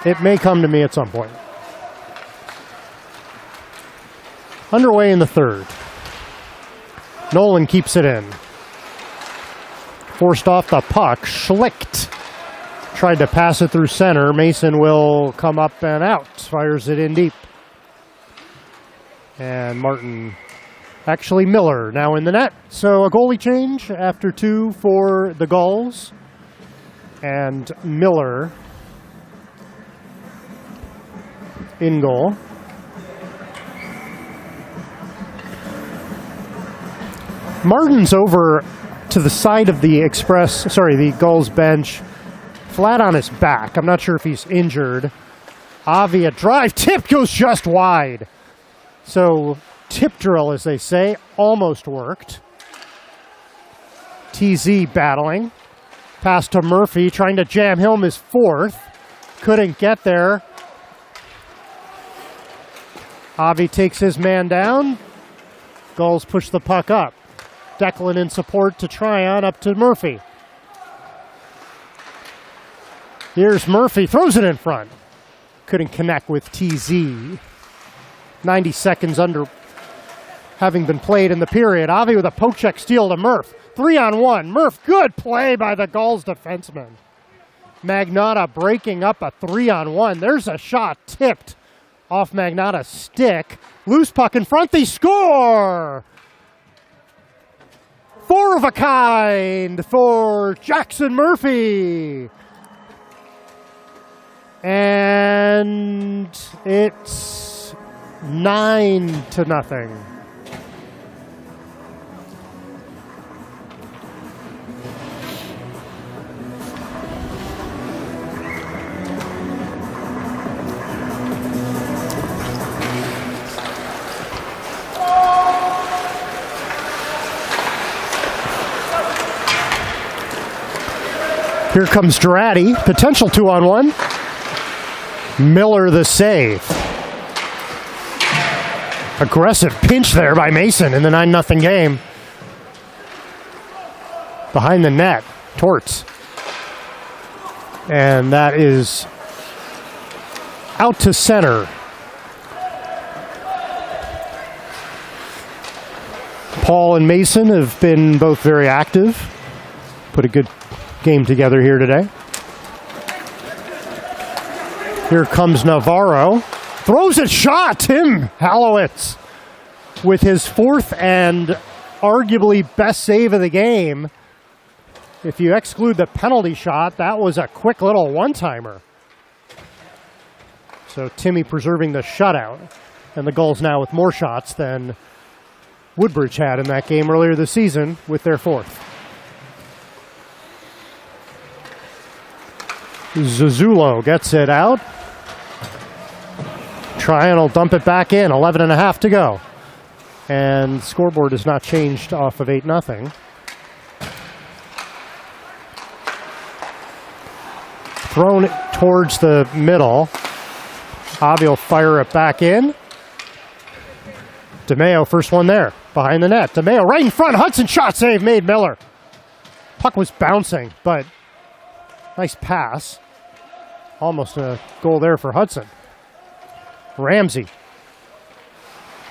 It may come to me at some point. Underway in the third. Nolan keeps it in. Forced off the puck. Schlicht tried to pass it through center. Mason will come up and out. Fires it in deep. And Martin, actually Miller, now in the net. So a goalie change after 2 for the Gulls. And Miller in goal. Martin's over to the side of the Gulls bench, flat on his back. I'm not sure if he's injured. Avi, a drive, tip goes just wide. So tip drill, as they say, almost worked. TZ battling. Pass to Murphy, trying to jam him his 4th. Couldn't get there. Avi takes his man down. Gulls push the puck up. Declan in support to Tryon, up to Murphy. Here's Murphy, throws it in front. Couldn't connect with TZ. 90 seconds under having been played in the period. Avi with a poke check steal to Murph. 3-on-1. Murph, good play by the Gulls defenseman. Magnotta breaking up a 3-on-1. There's a shot tipped off Magnotta's stick. Loose puck in front, they score! 4 of a kind for Jackson Murphy. And it's 9-0. Here comes Durati, potential 2-on-1. Miller the save. Aggressive pinch there by Mason in the 9-0 game. Behind the net, Torts. And that is out to center. Paul and Mason have been both very active. Put a good game together here today. Here comes Navarro. Throws a shot. Tim Hallowitz with his 4th and arguably best save of the game. If you exclude the penalty shot, that was a quick little one-timer. So Timmy preserving the shutout. And the Gulls now with more shots than Woodbridge had in that game earlier this season with their 4th. Zazzulo gets it out. Tryon will dump it back in. 11.5 to go. And the scoreboard has not changed off of 8-0. Thrown towards the middle. Avi will fire it back in. DeMeo, first one there. Behind the net. DeMeo right in front. Hudson shot save made Miller. Puck was bouncing, but nice pass. Almost a goal there for Hudson. Ramsey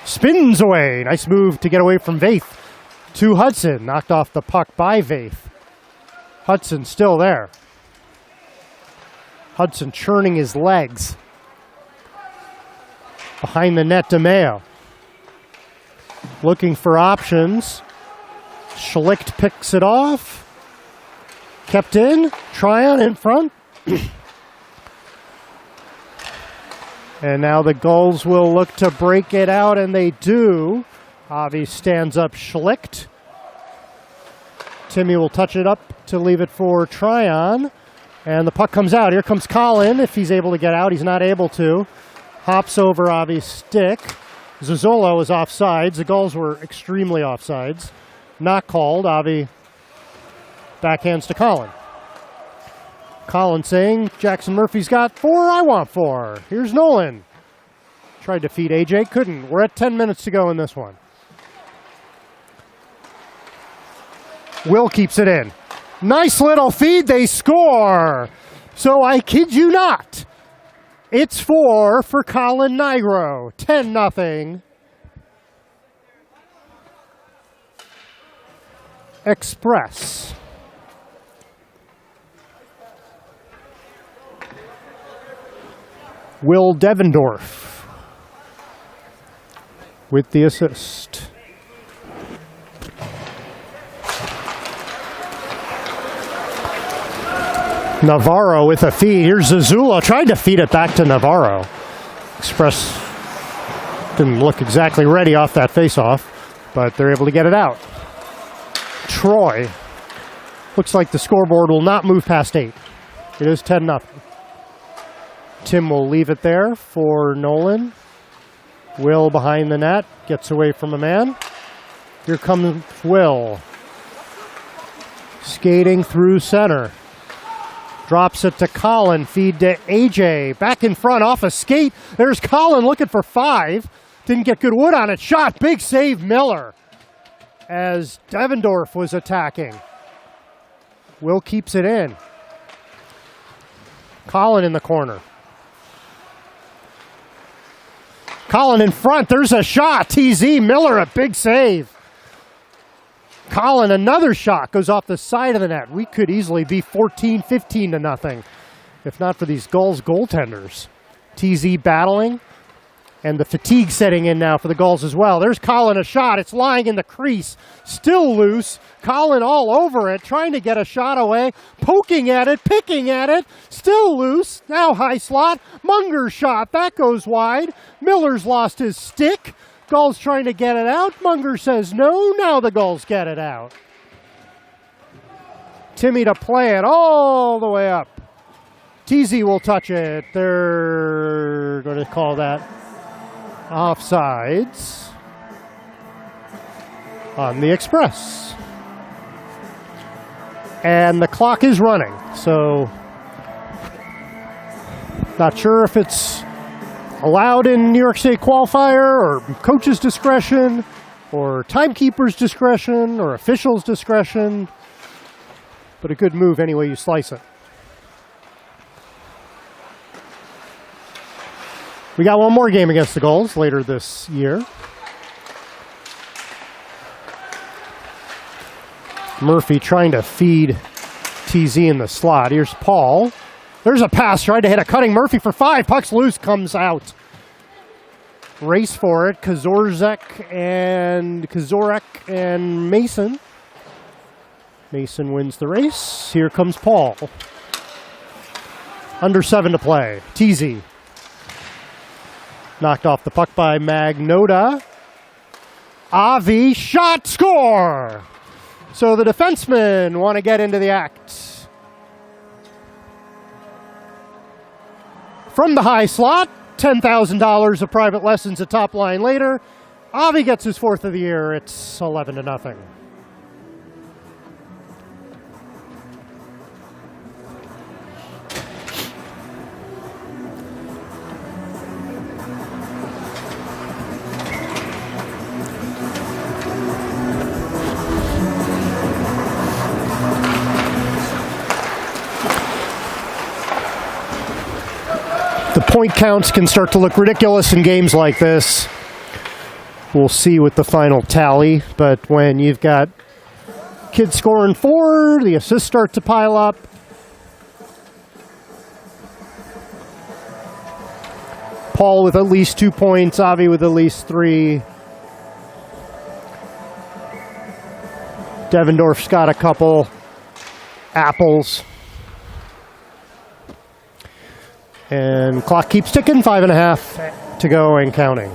spins away. Nice move to get away from Vaith to Hudson. Knocked off the puck by Vaith. Hudson still there. Hudson churning his legs. Behind the net, DeMeo. Looking for options. Schlicht picks it off. Kept in. Tryon in front. And now the Gulls will look to break it out, and they do. Avi stands up Schlicht. Timmy will touch it up to leave it for Tryon. And the puck comes out. Here comes Colin. If he's able to get out, he's not able to. Hops over Avi's stick. Zazzola was offsides. The Gulls were extremely offsides. Not called. Avi backhands to Colin. Colin saying, Jackson Murphy's got 4, I want 4. Here's Nolan. Tried to feed AJ, couldn't. We're at 10 minutes to go in this one. Will keeps it in. Nice little feed, they score. So I kid you not. It's 4 for Colin Nigro. 10-0. Express. Will Devendorf with the assist. Navarro with a feed. Here's Zazula. Tried to feed it back to Navarro. Express didn't look exactly ready off that faceoff, but they're able to get it out. Troy. Looks like the scoreboard will not move past 8. It is 10-0. Tim will leave it there for Nolan. Will behind the net. Gets away from a man. Here comes Will. Skating through center. Drops it to Colin. Feed to AJ. Back in front off a skate. There's Colin looking for 5. Didn't get good wood on it. Shot. Big save Miller. As Devendorf was attacking. Will keeps it in. Colin in the corner. Colin in front. There's a shot. TZ Miller, a big save. Colin, another shot. Goes off the side of the net. We could easily be 14-15-0 if not for these Gulls goaltenders. TZ battling. And the fatigue setting in now for the Gulls as well. There's Colin, a shot. It's lying in the crease. Still loose. Colin all over it, trying to get a shot away. Poking at it, picking at it. Still loose. Now high slot. Munger's shot. That goes wide. Miller's lost his stick. Gulls trying to get it out. Munger says no. Now the Gulls get it out. Timmy to play it all the way up. TZ will touch it. They're going to call that offsides on the Express. And the clock is running, so not sure if it's allowed in New York State qualifier or coach's discretion or timekeeper's discretion or official's discretion, but a good move any way you slice it. We got one more game against the Gulls later this year. Murphy trying to feed TZ in the slot. Here's Paul. There's a pass. Tried to hit a cutting Murphy for 5. Puck's loose. Comes out. Race for it. Kazorek and Mason. Mason wins the race. Here comes Paul. Under 7 to play. TZ. Knocked off the puck by Magnota. Avi, shot, score! So the defensemen want to get into the act. From the high slot, $10,000 of private lessons at Top Line later. Avi gets his 4th of the year. It's 11-0. The point counts can start to look ridiculous in games like this. We'll see with the final tally, but when you've got kids scoring 4, the assists start to pile up. Paul with at least 2 points, Avi with at least 3. Devendorf's got a couple. Apples. And clock keeps ticking, 5.5 to go and counting.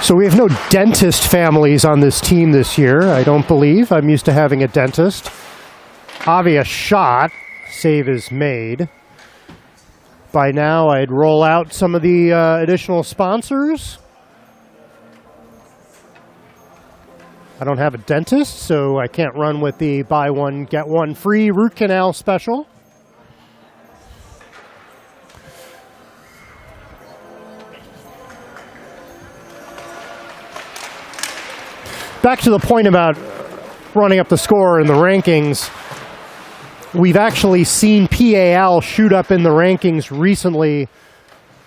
So we have no dentist families on this team this year, I don't believe. I'm used to having a dentist. Avi, a shot. Save is made. By now, I'd roll out some of the additional sponsors. I don't have a dentist, so I can't run with the buy one, get one free root canal special. Back to the point about running up the score in the rankings. We've actually seen PAL shoot up in the rankings recently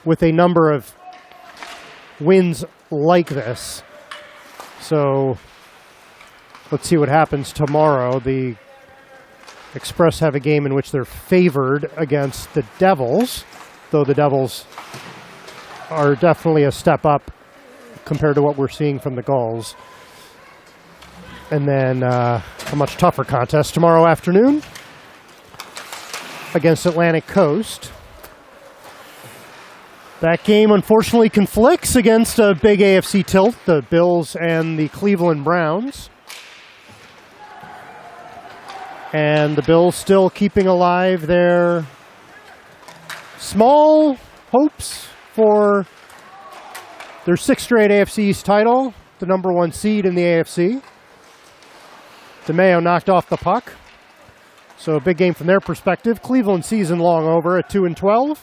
with a number of wins like this. So let's see what happens tomorrow. The Express have a game in which they're favored against the Devils, though the Devils are definitely a step up compared to what we're seeing from the Gulls. And then a much tougher contest tomorrow afternoon against Atlantic Coast. That game unfortunately conflicts against a big AFC tilt, the Bills and the Cleveland Browns. And the Bills still keeping alive their small hopes for their sixth straight AFC East title, the number one seed in the AFC. DeMeo knocked off the puck. So a big game from their perspective. Cleveland season long over at 2-12.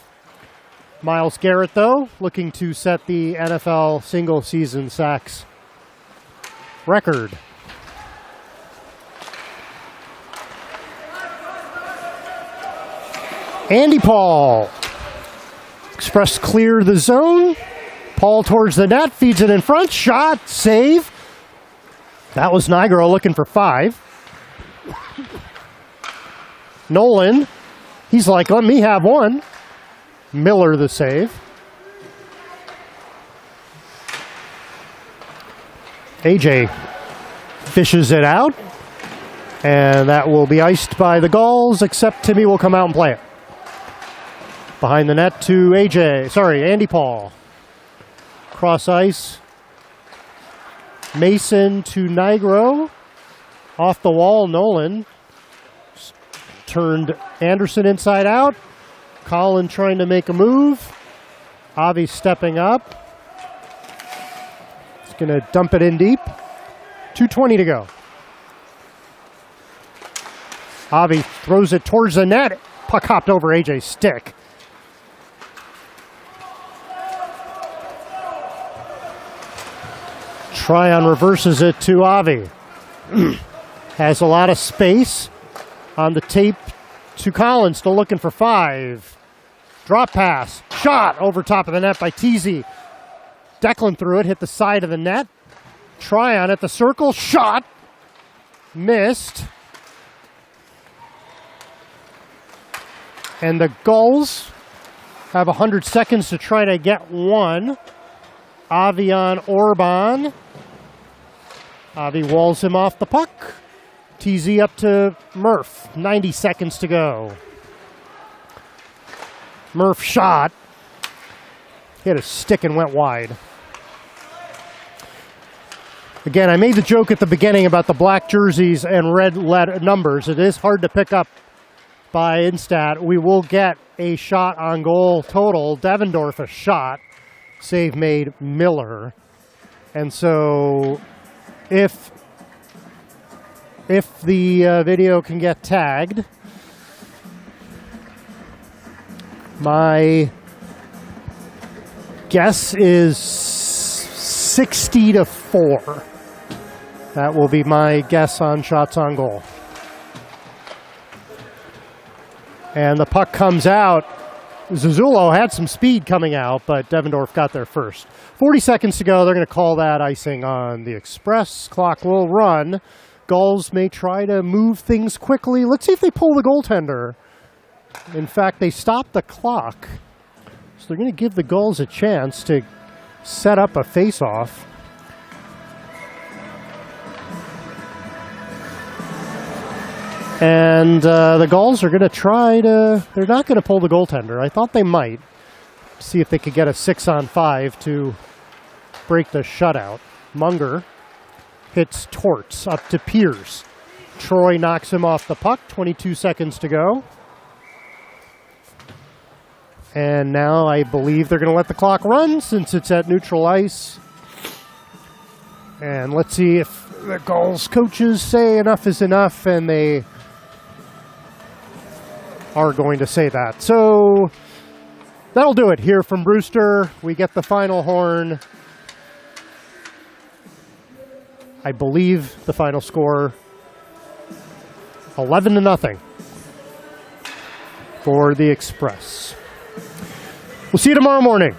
Myles Garrett, though, looking to set the NFL single-season sacks record. Andy Paul. Express clear the zone. Paul towards the net, feeds it in front. Shot, save. That was Nigro looking for 5. Nolan, he's like, let me have one. Miller the save. AJ fishes it out. And that will be iced by the Gulls, except Timmy will come out and play it. Behind the net to Andy Paul. Cross ice. Mason to Nigro. Off the wall, Nolan. Turned Anderson inside out. Colin trying to make a move. Avi stepping up. He's going to dump it in deep. 2:20 to go. Avi throws it towards the net. Puck hopped over AJ's stick. Tryon reverses it to Avi. Has a lot of space on the tape to Collins, still looking for 5. Drop pass. Shot over top of the net by Teasy. Declan threw it, hit the side of the net. Tryon at the circle. Shot. Missed. And the Gulls have 100 seconds to try to get one. Avi on Orban. Avi walls him off the puck. TZ up to Murph. 90 seconds to go. Murph shot. Hit a stick and went wide. Again, I made the joke at the beginning about the black jerseys and red numbers. It is hard to pick up by Instat. We will get a shot on goal total. Devendorf a shot. Save made Miller. And so if the video can get tagged, my guess is 60-4. That will be my guess on shots on goal. And the puck comes out. Zazullo had some speed coming out, but Devendorf got there first. 40 seconds to go. They're going to call that icing on the Express. Clock will run. Gulls may try to move things quickly. Let's see if they pull the goaltender. In fact, they stopped the clock. So they're going to give the Gulls a chance to set up a face-off. And the Gulls are going to try to... They're not going to pull the goaltender. I thought they might. See if they could get a 6-on-5 to break the shutout. Munger hits Torts up to Pierce. Troy knocks him off the puck, 22 seconds to go. And now I believe they're going to let the clock run since it's at neutral ice. And let's see if the Gulls coaches say enough is enough, and they are going to say that. So that'll do it here from Brewster. We get the final horn. I believe the final score 11-0 for the Express. We'll see you tomorrow morning.